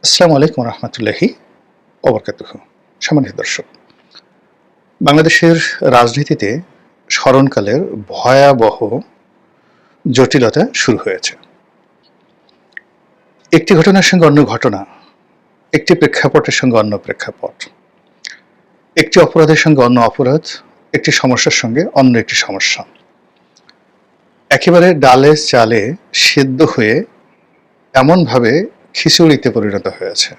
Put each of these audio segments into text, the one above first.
আসসালামু আলাইকুম রহমতুল্লাহি ওবরকাতুহু। সম্মানিত দর্শক, বাংলাদেশের রাজনীতিতে স্মরণকালের ভয়াবহ জটিলতা শুরু হয়েছে। একটি ঘটনার সঙ্গে অন্য ঘটনা, একটি প্রেক্ষাপটের সঙ্গে অন্য প্রেক্ষাপট, একটি অপরাধের সঙ্গে অন্য অপরাধ, একটি সমস্যার সঙ্গে অন্য একটি সমস্যা, একেবারে ডালে চালে সেদ্ধ হয়ে এমনভাবে খিচুড়িতে পরিণত হয়েছে।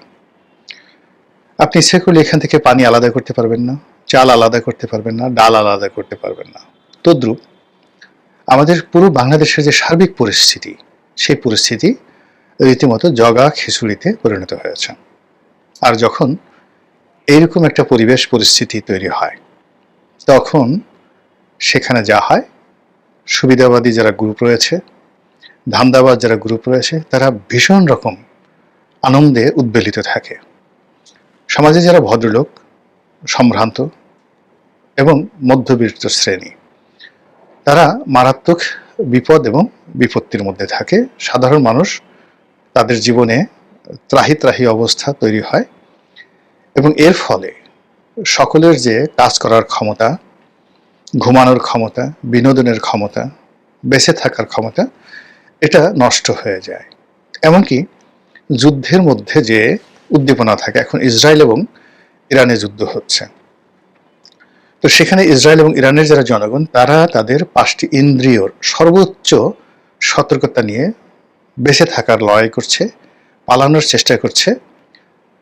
আপনি ইচ্ছে করলে এখান থেকে পানি আলাদা করতে পারবেন না, চাল আলাদা করতে পারবেন না, ডাল আলাদা করতে পারবেন না। তদ্রূপ আমাদের পুরো বাংলাদেশের যে সার্বিক পরিস্থিতি, সেই পরিস্থিতি রীতিমতো জগা খিচুড়িতে পরিণত হয়েছে। আর যখন এইরকম একটা পরিবেশ পরিস্থিতি তৈরি হয়, তখন সেখানে যা হয়, সুবিধাবাদী যারা গ্রুপ রয়েছে, ধান্দাবাজ যারা গ্রুপ রয়েছে, তারা ভীষণ রকম আনন্দে উদ্বেলিত থাকে। সমাজে যারা ভদ্রলোক, সম্ভ্রান্ত এবং মধ্যবিত্ত শ্রেণী, তারা মারাত্মক বিপদ এবং বিপত্তির মধ্যে থাকে। সাধারণ মানুষ, তাদের জীবনে ত্রাহি ত্রাহি অবস্থা তৈরি হয় এবং এর ফলে সকলের যে কাজ করার ক্ষমতা, ঘুমানোর ক্ষমতা, বিনোদনের ক্ষমতা, বেঁচে থাকার ক্ষমতা, এটা নষ্ট হয়ে যায়। এমনকি যুদ্ধের মধ্যে যে উদ্দীপনা থাকে, এখন ইসরায়েল এবং ইরানে যুদ্ধ হচ্ছে, তো সেখানে ইসরায়েল এবং ইরানের যারা জনগণ, তারা তাদের 5টি ইন্দ্রিয়র সর্বোচ্চ সতর্কতা নিয়ে বেঁচে থাকার লড়াই করছে, পালানোর চেষ্টা করছে,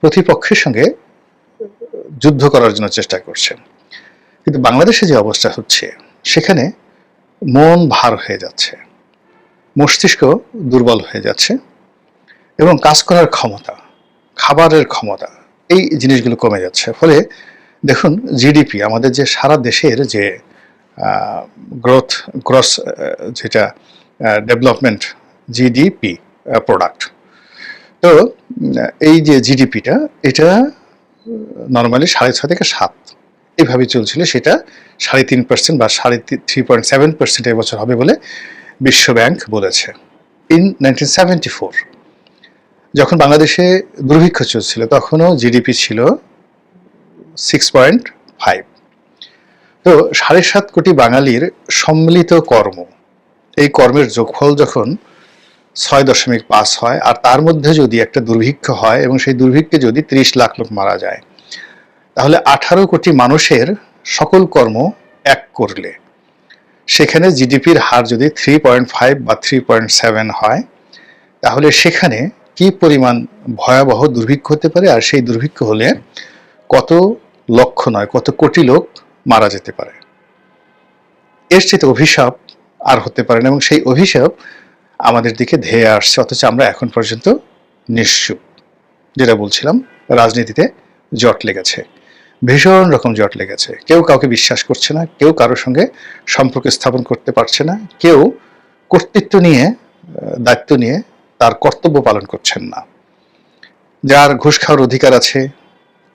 প্রতিপক্ষের সঙ্গে যুদ্ধ করার জন্য চেষ্টা করছে। কিন্তু বাংলাদেশে যে অবস্থা হচ্ছে, সেখানে মন ভার হয়ে যাচ্ছে, মস্তিষ্ক দুর্বল হয়ে যাচ্ছে এবং কাজ করার ক্ষমতা, খাবারের ক্ষমতা, এই জিনিসগুলো কমে যাচ্ছে। ফলে দেখুন, জিডিপি, আমাদের যে সারা দেশের যে গ্রস যেটা ডেভেলপমেন্ট জিডিপি প্রোডাক্ট, তো এই যে জিডিপিটা, এটা নর্মালি 6.5 থেকে 7 এইভাবে চলছিল। সেটা 3.5% বা 3.7% এবছর হবে বলে বিশ্ব ব্যাংক বলেছে। ইন 1974 যখন বাংলাদেশে দুর্ভিক্ষ চলছিল, তখনও জিডিপি ছিল 6.5। তো 7.5 কোটি বাঙালির সম্মিলিত কর্ম, এই কর্মের যোগফল যখন 6.5 হয়, আর তার মধ্যে যদি একটা দুর্ভিক্ষ হয় এবং সেই দুর্ভিক্ষে যদি 30 লাখ লোক মারা যায়, তাহলে 18 কোটি মানুষের সকল কর্ম এক করলে সেখানে জিডিপির হার যদি 3.5 বা 3.7 হয়, তাহলে সেখানে কি পরিমাণ ভয়াবহ দুর্ভিক্ষ হতে পারে, আর সেই দুর্ভিক্ষ হলে কত লক্ষ নয়, কত কোটি লোক মারা যেতে পারে। এর চেয়ে অভিশাপ আর হতে পারে না, এবং সেই অভিশাপ আমাদের দিকে ধেয়ে আসছে, অথচ আমরা এখন পর্যন্ত নিশ্চুপ। যেটা বলছিলাম, রাজনীতিতে জট লেগেছে, ভীষণ রকম জট লেগেছে। কেউ কাউকে বিশ্বাস করছে না, কেউ কারোর সঙ্গে সম্পর্ক স্থাপন করতে পারছে না, কেউ কর্তৃত্ব নিয়ে, দায়িত্ব নিয়ে তার কর্তব্য পালন করছেন না। যার ঘুষ খাওয়ার অধিকার আছে,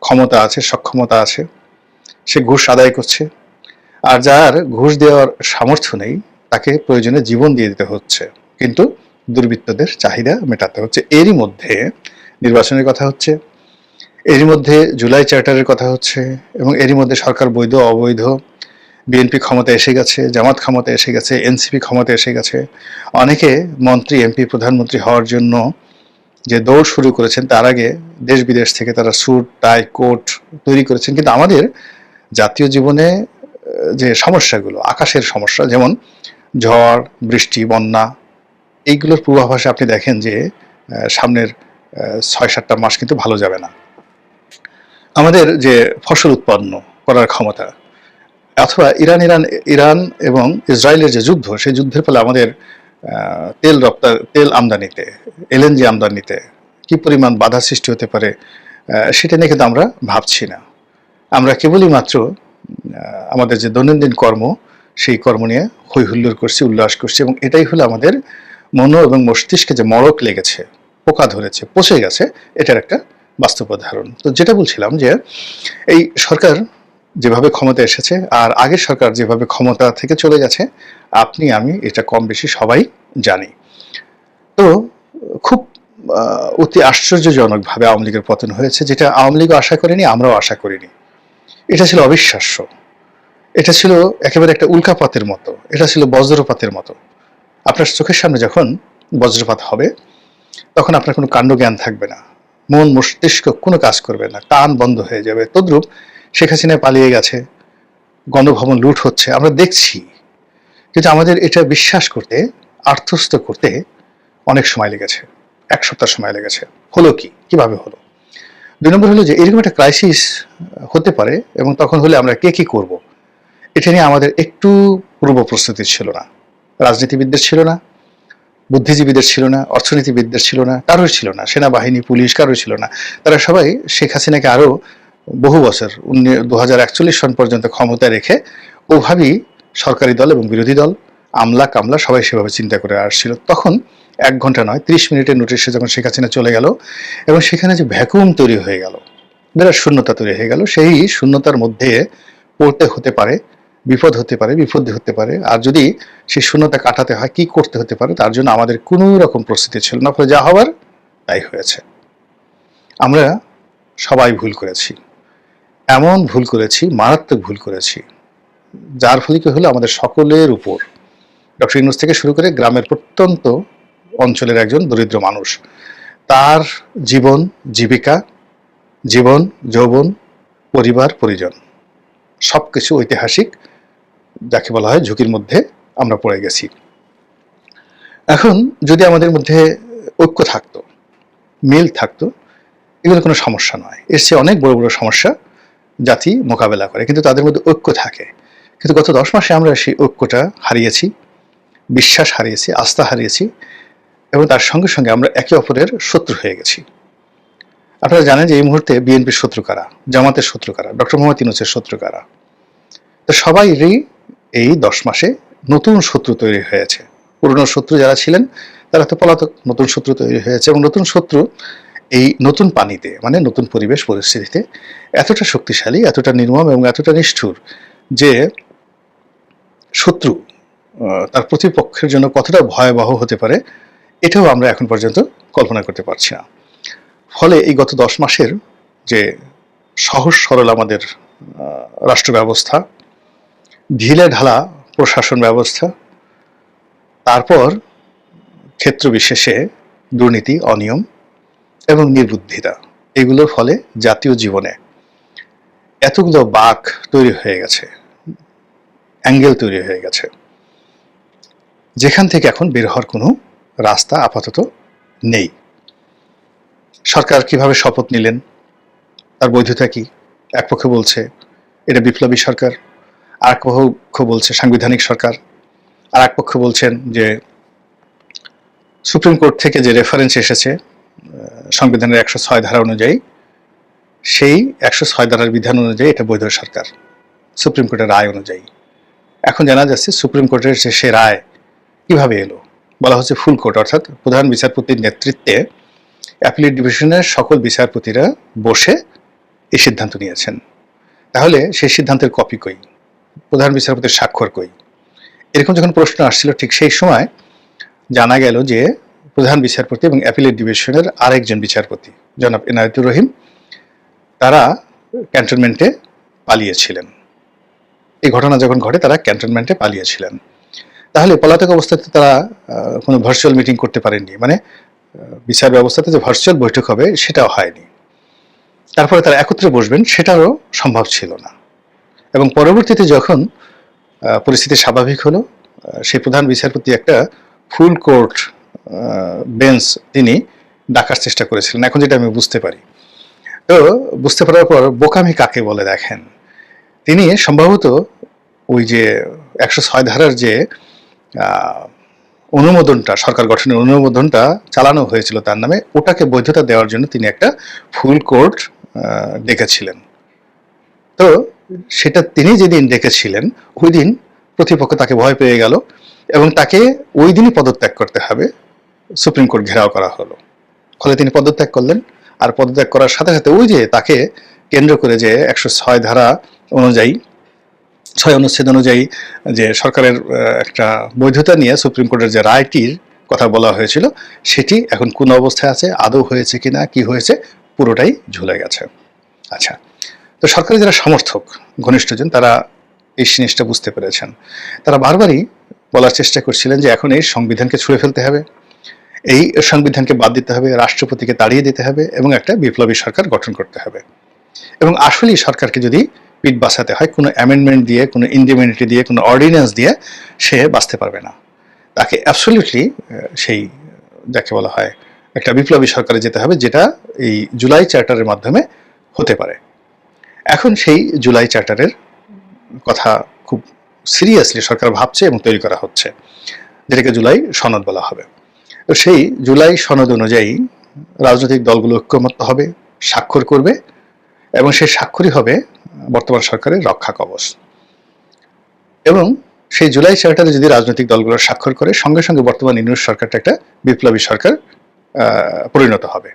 ক্ষমতা আছে, সক্ষমতা আছে, সে ঘুষ আদায় করছে, আর যার ঘুষ দেওয়ার সামর্থ্য নেই, তাকে প্রয়োজনে জীবন দিয়ে দিতে হচ্ছে, কিন্তু দুর্বৃত্তদের চাহিদা মেটাতে হচ্ছে। এরই মধ্যে নির্বাচনের কথা হচ্ছে, এরই মধ্যে জুলাই চার্টারের কথা হচ্ছে, এবং এরই মধ্যে সরকার বৈধ অবৈধ, বিএনপি ক্ষমতা এসে গেছে, জামাত ক্ষমতা এসে গেছে, এনসিপি ক্ষমতা এসে গেছে। অনেকে মন্ত্রী, এমপি, প্রধানমন্ত্রী হওয়ার জন্য যে দৌড় শুরু করেছেন, তার আগে দেশ বিদেশ থেকে তারা স্যুট, টাই, কোট তৈরি করেছেন। কিন্তু আমাদের জাতীয় জীবনে যে সমস্যাগুলো, আকাশের সমস্যা, যেমন ঝড়, বৃষ্টি, বন্যা, এইগুলোর পূর্বাভাসে আপনি দেখেন যে সামনের 6-7টা মাস কিন্তু ভালো যাবে না। আমাদের যে ফসল উৎপন্ন করার ক্ষমতা, অথবা ইরান এবং ইসরায়েলের যে যুদ্ধ, সেই যুদ্ধের ফলে আমাদের তেল আমদানিতে, এলএনজি আমদানিতে কি পরিমাণ বাধা সৃষ্টি হতে পারে, সেটা নিয়ে কিন্তু আমরা ভাবছি না। আমরা কেবলই মাত্র আমাদের যে দৈনন্দিন কর্ম, সেই কর্ম নিয়ে হৈ হুল্লোড় করছি, উল্লাস করছি, এবং এটাই হলো আমাদের মন এবং মস্তিষ্কে যে মড়ক লেগেছে, পোকা ধরেছে, পচে গেছে, এটার একটা বাস্তব উদাহরণ। তো যেটা বলছিলাম, যে এই সরকার যেভাবে ক্ষমতা এসেছে, আর আগের সরকার যেভাবে ক্ষমতা থেকে চলে গেছে, আপনি আমি এটা কম বেশি সবাই জানি। তো খুব অতি আশ্চর্যজনকভাবে আওয়ামী লীগের পতন হয়েছে, যেটা আওয়ামী লীগও আশা করেনি, আমরাও আশা করিনি। এটা ছিল অবিশ্বাস্য, এটা ছিল একেবারে একটা উল্কাপাতের মতো, এটা ছিল বজ্রপাতের মতো। আপনার চোখের সামনে যখন বজ্রপাত হবে তখন আপনার কোনো কাণ্ডজ্ঞান থাকবে না, মন মস্তিষ্ক কোনো কাজ করবে না, কান বন্ধ হয়ে যাবে। তদ্রূপ শেখ হাসিনা পালিয়ে গেছে, গণভবন লুট হচ্ছে, আমরা দেখছি। কিন্তু আমাদের এটা বিশ্বাস করতে, আত্মস্থ করতে অনেক সময় লেগেছে, 1 সপ্তাহ সময় লেগেছে। হলো কি, কিভাবে হলো? 2 নম্বর হলো যে এরকম একটা ক্রাইসিস হতে পারে, এবং তখন হলে আমরা কে কি করব, এটা নিয়ে আমাদের একটু পূর্ব প্রস্তুতি ছিল না। রাজনীতিবিদদের ছিল না, বুদ্ধিজীবীদের ছিল না, অর্থনীতিবিদদের ছিল না, কারোর ছিল না, সেনাবাহিনী পুলিশ কারোর ছিল না। তারা সবাই শেখ হাসিনাকে আরো বহু বছর 2041 সন পর্যন্ত ক্ষমতায় রেখে ওভাবেই সরকারি দল এবং বিরোধী দল, আমলা কামলা সবাই সেভাবে চিন্তা করে আসছিল। তখন 1 ঘন্টা নয়, 30 মিনিটের নোটিশে যখন শেখ হাসিনা চলে গেল এবং সেখানে যে ভ্যাকুয়াম তৈরি হয়ে গেল, বিরাট শূন্যতা তৈরি হয়ে গেল, সেই শূন্যতার মধ্যে পড়তে হতে পারে, বিপদ হতে পারে, বিপত্তি হতে পারে। আর যদি সেই শূন্যতা কাটাতে হয়, কি করতে হতে পারে, তার জন্য আমাদের কোনো রকম প্রস্তুতি ছিল না। ফলে যা হওয়ার তাই হয়েছে। আমরা সবাই ভুল করেছি, এমন ভুল করেছি, মারাত্মক ভুল করেছি, যার ফলে কি হলো, আমাদের সকলের উপর, ডক্টর ইউনূস থেকে শুরু করে গ্রামের প্রত্যন্ত অঞ্চলের একজন দরিদ্র মানুষ, তার জীবন জীবিকা, জীবন যৌবন, পরিবার পরিজন সবকিছু ঐতিহাসিক, যাকে বলা হয় ঝুঁকির মধ্যে আমরা পড়ে গেছি। এখন যদি আমাদের মধ্যে ঐক্য থাকতো, মিল থাকতো, এগুলো কোনো সমস্যা নয়। এর চেয়ে অনেক বড় বড় সমস্যা জাতি মোকাবেলা করে, কিন্তু তাদের মধ্যে ঐক্য থাকে। কিন্তু গত 10 মাসে আমরা সেই ঐক্যটা হারিয়েছি, বিশ্বাস হারিয়েছি, আস্থা হারিয়েছি, এবং তার সঙ্গে সঙ্গে আমরা একে অপরের শত্রু হয়ে গেছি। আপনারা জানেন যে এই মুহূর্তে বিএনপির শত্রু কারা, জামাতের শত্রু কারা, ডক্টর মোহাম্মদ ইউনূসের শত্রু কারা। তো সবাইরই এই 10 মাসে নতুন শত্রু তৈরি হয়েছে। পুরনো শত্রু যারা ছিলেন তারা তো পলাতক, নতুন শত্রু তৈরি হয়েছে, এবং নতুন শত্রু এই নতুন পানিতে, মানে নতুন পরিবেশ পরিস্থিতিতে এতটা শক্তিশালী, এতটা নির্মম এবং এতটা নিষ্ঠুর যে শত্রু তার প্রতিপক্ষের জন্য কতটা ভয়াবহ হতে পারে, এটাও আমরা এখন পর্যন্ত কল্পনা করতে পারছি না। ফলে এই গত 10 মাসের যে সহজ সরল আমাদের রাষ্ট্র ব্যবস্থা, ঢিলে ঢালা প্রশাসন ব্যবস্থা, তারপর ক্ষেত্র বিশেষে দুর্নীতি, অনিয়ম এবং নির্বুদ্ধিতা, এগুলোর ফলে জাতীয় জীবনে এতগুলো বাঁক তৈরি হয়ে গেছে, অ্যাঙ্গেল তৈরি হয়ে গেছে, যেখান থেকে এখন বের হওয়ার কোনো রাস্তা আপাতত নেই। সরকার কিভাবে শপথ নিলেন, তার বৈধতা কি? এক পক্ষ বলছে এটা বিপ্লবী সরকার, আর এক পক্ষ বলছে সাংবিধানিক সরকার, আর এক পক্ষ বলছেন যে সুপ্রিম কোর্ট থেকে যে রেফারেন্স এসেছে সংবিধানের 106 ধারা অনুযায়ী, সেই 106 ধারার বিধান অনুযায়ী এটা বৈধ সরকার, সুপ্রিম কোর্টের রায় অনুযায়ী। এখন জানা যাচ্ছে সুপ্রিম কোর্টের যে সে রায় কিভাবে এলো, বলা হচ্ছে ফুল কোর্ট, অর্থাৎ প্রধান বিচারপতির নেতৃত্বে অ্যাপিলেট ডিভিশনের সকল বিচারপতিরা বসে এই সিদ্ধান্ত নিয়েছেন। তাহলে সেই সিদ্ধান্তের কপি কই, প্রধান বিচারপতির স্বাক্ষর কই? এরকম যখন প্রশ্ন আসছিল, ঠিক সেই সময় জানা গেল যে প্রধান বিচারপতি এবং অ্যাপিলেট ডিভিশনের আরেকজন বিচারপতি জনাব এনায়েতুর রহিম, তারা ক্যান্টনমেন্টে পালিয়েছিলেন। এই ঘটনা যখন ঘটে তারা ক্যান্টনমেন্টে পালিয়েছিলেন। তাহলে পলাতক অবস্থাতে তারা কোনো ভার্চুয়াল মিটিং করতে পারেননি, মানে বিচার ব্যবস্থাতে যে ভার্চুয়াল বৈঠক হবে সেটাও হয়নি। তারপরে তারা একত্রে বসবেন সেটারও সম্ভব ছিল না। এবং পরবর্তীতে যখন পরিস্থিতি স্বাভাবিক হলো, সেই প্রধান বিচারপতি একটা ফুল কোর্ট বেঞ্চ তিনি ডাকার চেষ্টা করেছিলেন। এখন যেটা আমি বুঝতে পারি, তো বুঝতে পারার পর বোকামি কাকে বলে দেখেন, তিনি সম্ভবত ওই যে 106 ধারার যে অনুমোদনটা, সরকার গঠনের অনুমোদনটা চালানো হয়েছিল তার নামে, ওটাকে বৈধতা দেওয়ার জন্য তিনি একটা ফুল কোর্ট ডেকেছিলেন। তো সেটা তিনি যেদিন ডেকেছিলেন ওই দিন প্রতিপক্ষ তাকে ভয় পেয়ে গেল এবং তাকে ওই দিনই পদত্যাগ করতে হবে, সুপ্রিম কোর্ট ঘেরাও করা হলো। ফলে তিনি পদত্যাগ করলেন, আর পদত্যাগ করার সাথে সাথে ওই যে তাকে কেন্দ্র করে যে 106 ধারা অনুযায়ী, 6 অনুচ্ছেদ অনুযায়ী যে সরকারের একটা বৈধতা নিয়ে সুপ্রিম কোর্টের যে রায়টির কথা বলা হয়েছিল, সেটি এখন কোন অবস্থায় আছে, আদৌ হয়েছে কিনা, কি হয়েছে, পুরোটাই ঝুলে গেছে। আচ্ছা, তো সরকারের যারা সমর্থক ঘনিষ্ঠজন তারা এই জিনিসটা বুঝতে পেরেছেন। তারা বারবারই বলার চেষ্টা করছিলেন যে এখন এই সংবিধানকে ছুঁড়ে ফেলতে হবে, এই সংবিধানকে বাদ দিতে হবে, রাষ্ট্রপতিকে তাড়িয়ে দিতে হবে এবং একটা বিপ্লবী সরকার গঠন করতে হবে। এবং আসলেই সরকারকে যদি পিঠ বাঁচাতে হয়, কোনো অ্যামেন্ডমেন্ট দিয়ে, কোনো ইন্ডিমিনিটি দিয়ে, কোনো অর্ডিন্যান্স দিয়ে সে বাঁচতে পারবে না। তাকে অ্যাবসলিউটলি সেই যাকে বলা হয় একটা বিপ্লবী সরকারে যেতে হবে, যেটা এই জুলাই চার্টারের মাধ্যমে হতে পারে। এখন সেই জুলাই চার্টারের কথা খুব সিরিয়াসলি সরকার ভাবছে এবং তৈরি করা হচ্ছে, যেটাকে জুলাই সনদ বলা হবে। তো সেই জুলাই সনদ অনুযায়ী রাজনৈতিক দলগুলো ঐক্যমত্য হবে, স্বাক্ষর করবে এবং সেই স্বাক্ষরই হবে বর্তমান সরকারের রক্ষা কবচ। এবং সেই জুলাই চার্টারে যদি রাজনৈতিক দলগুলো স্বাক্ষর করে, সঙ্গে সঙ্গে বর্তমান ইউনূস সরকারটা একটা বিপ্লবী সরকার পরিণত হবে।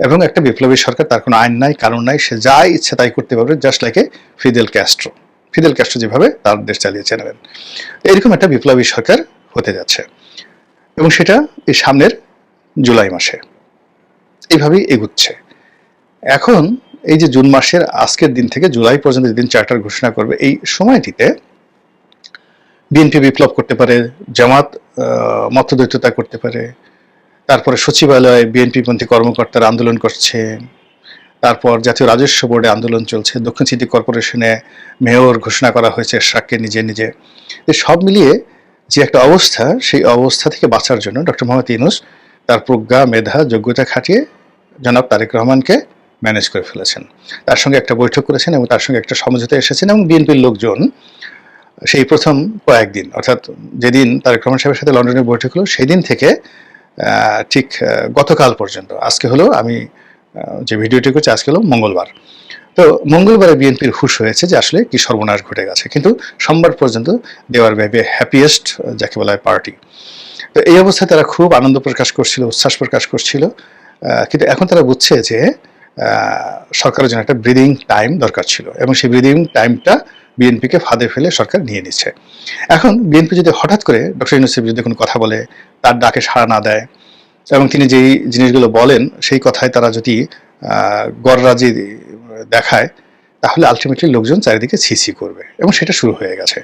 এবং একটা বিপ্লবী সরকার, তার কোনো আইন নাই, কানুন নাই, সে যা ইচ্ছে তাই করতে পারবে, just like a Fidel Castro যেভাবে তার দেশ চালিয়েছে নেবেন। এরকম একটা বিপ্লবী সরকার হতে যাচ্ছে এবং সেটা এই সামনের জুলাই মাসে এইভাবেই এগুচ্ছে। এখন এই যে জুন মাসের আজকের দিন থেকে জুলাই পর্যন্ত যেদিন চার্টার ঘোষণা করবে, এই সময়টিতে বিএনপি বিপ্লব করতে পারে, জামাত মতদ্বৈততা করতে পারে, তারপরে সচিবালয়ে বিএনপিপন্থী কর্মকর্তারা আন্দোলন করছে, তারপর জাতীয় রাজস্ব বোর্ডে আন্দোলন চলছে, দক্ষিণ সিটি কর্পোরেশনে মেয়র ঘোষণা করা হয়েছে এরশাদকে নিজে নিজে। সব মিলিয়ে যে একটা অবস্থা, সেই অবস্থা থেকে বাঁচার জন্য ডক্টর মোহাম্মদ ইউনূস তার প্রজ্ঞা, মেধা, যোগ্যতা খাটিয়ে জনাব তারেক রহমানকে ম্যানেজ করে ফেলেছেন। তার সঙ্গে একটা বৈঠক করেছেন এবং তার সঙ্গে একটা সমঝোতা এসেছেন এবং বিএনপির লোকজন সেই প্রথম কয়েকদিন, অর্থাৎ যেদিন তারেক রহমান সাহেবের সাথে লন্ডনে বৈঠক হলো সেই দিন থেকে ঠিক গতকাল পর্যন্ত, আজকে হলো আমি যে ভিডিওটি করছি আজকে হলো মঙ্গলবার, তো মঙ্গলবারে বিএনপির হুঁশ হয়েছে যে আসলে কি সর্বনাশ ঘটে গেছে, কিন্তু সোমবার পর্যন্ত দেওয়ার ভেবে হ্যাপিয়েস্ট যাকে বলা হয় পার্টি। তো এই অবস্থায় তারা খুব আনন্দ প্রকাশ করছিল, উচ্ছ্বাস প্রকাশ করছিল, কিন্তু এখন তারা বুঝছে যে সরকারের জন্য একটা ব্রিদিং টাইম দরকার ছিল এবং সেই ব্রিদিং টাইমটা বিএনপিকে ফাঁদে ফেলে সরকার নিয়ে নিচ্ছে। এখন বিএনপি যদি হঠাৎ করে ডক্টর ইউনূসের বিরুদ্ধে কোনো কথা বলে, তার ডাকে সাড়া না দেয় এবং তিনি যেই জিনিসগুলো বলেন সেই কথায় তারা যদি গররাজি দেখায়, তাহলে আলটিমেটলি লোকজন চারিদিকে ছিছি করবে এবং সেটা শুরু হয়ে গেছে।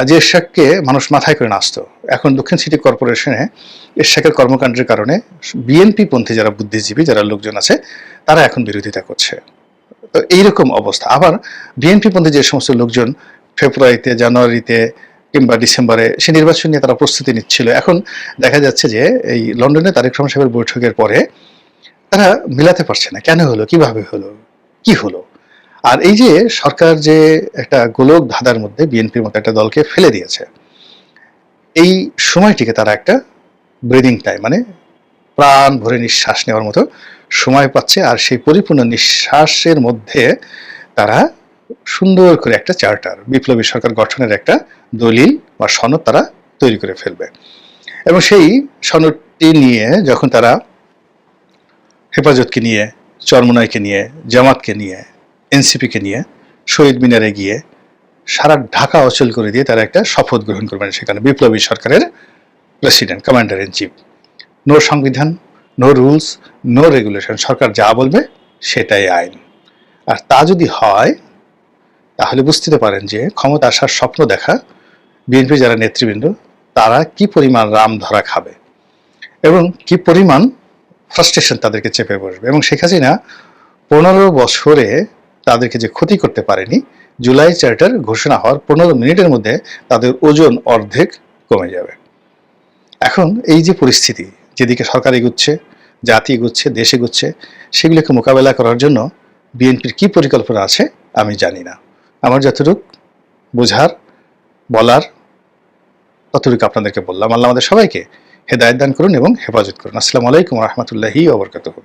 যে এরশাদকে মানুষ মাথায় করে নাচতো, এখন দক্ষিণ সিটি কর্পোরেশনে এরশাদের কর্মকাণ্ডের কারণে বিএনপি পন্থী যারা বুদ্ধিজীবী, যারা লোকজন আছে, তারা এখন বিরোধিতা করছে। তো এইরকম অবস্থা। আবার বিএনপি পন্থী যে সমস্ত লোকজন ফেব্রুয়ারিতে, জানুয়ারিতে কিংবা ডিসেম্বরে সে নির্বাচন নিয়ে তারা প্রস্তুতি নিচ্ছিল, এখন দেখা যাচ্ছে যে এই লন্ডনে তারেক রহমান সাহেবের বৈঠকের পরে তারা মিলাতে পারছে না, কেন হলো, কিভাবে হলো, কি হলো। আর এই যে সরকার যে একটা গোলক ধাঁধার মধ্যে বিএনপির মতো একটা দলকে ফেলে দিয়েছে, এই সময়টিকে তারা একটা ব্রিদিং টাইম, মানে প্রাণ ভরে নিঃশ্বাস নেওয়ার মতো সময় পাচ্ছে। আর সেই পরিপূর্ণ নিঃশ্বাসের মধ্যে তারা সুন্দর করে একটা চার্টার, বিপ্লবী সরকার গঠনের একটা দলিল বা সনদ তারা তৈরি করে ফেলবে এবং সেই সনদটি নিয়ে যখন তারা হেফাজতকে নিয়ে, চরমোনাইকে নিয়ে, জামাতকে নিয়ে, এনসিপিকে নিয়ে শহীদ মিনারে গিয়ে সারা ঢাকা অচল করে দিয়ে তারা একটা শপথ গ্রহণ করবেন, সেখানে বিপ্লবী সরকারের president, commander in chief. No সংবিধান, নো রুলস, নো রেগুলেশন, সরকার যা বলবে সেটাই আইন। আর তা যদি হয় তাহলে বুঝতে পারেন যে ক্ষমতা আসার স্বপ্ন দেখা বিএনপি যারা নেতৃবৃন্দ, তারা কি পরিমাণ রাম ধরা খাবে এবং কি পরিমাণ ফ্রাস্ট্রেশন তাদেরকে চেপে বসবে। এবং শেখ হাসিনা 15 বছরে তাদেরকে যে ক্ষতি করতে পারেনি, জুলাই চার্টার ঘোষণা হওয়ার 15 মিনিটের মধ্যে তাদের ওজন অর্ধেক কমে যাবে। এখন এই যে পরিস্থিতি, যেদিকে সরকার এগুচ্ছে, জাতি এগুচ্ছে, দেশ এগুচ্ছে, সেগুলোকে মোকাবেলা করার জন্য বিএনপির কি পরিকল্পনা আছে আমি জানি না। আমার যতটুকু বোঝার, বলার, ততটুকু আপনাদেরকে বললাম। আল্লাহ আমাদের সবাইকে হেদায়েত দান করুন এবং হেফাজত করুন। আসসালামু আলাইকুম ওয়া রাহমাতুল্লাহি ওয়া বারাকাতুহু।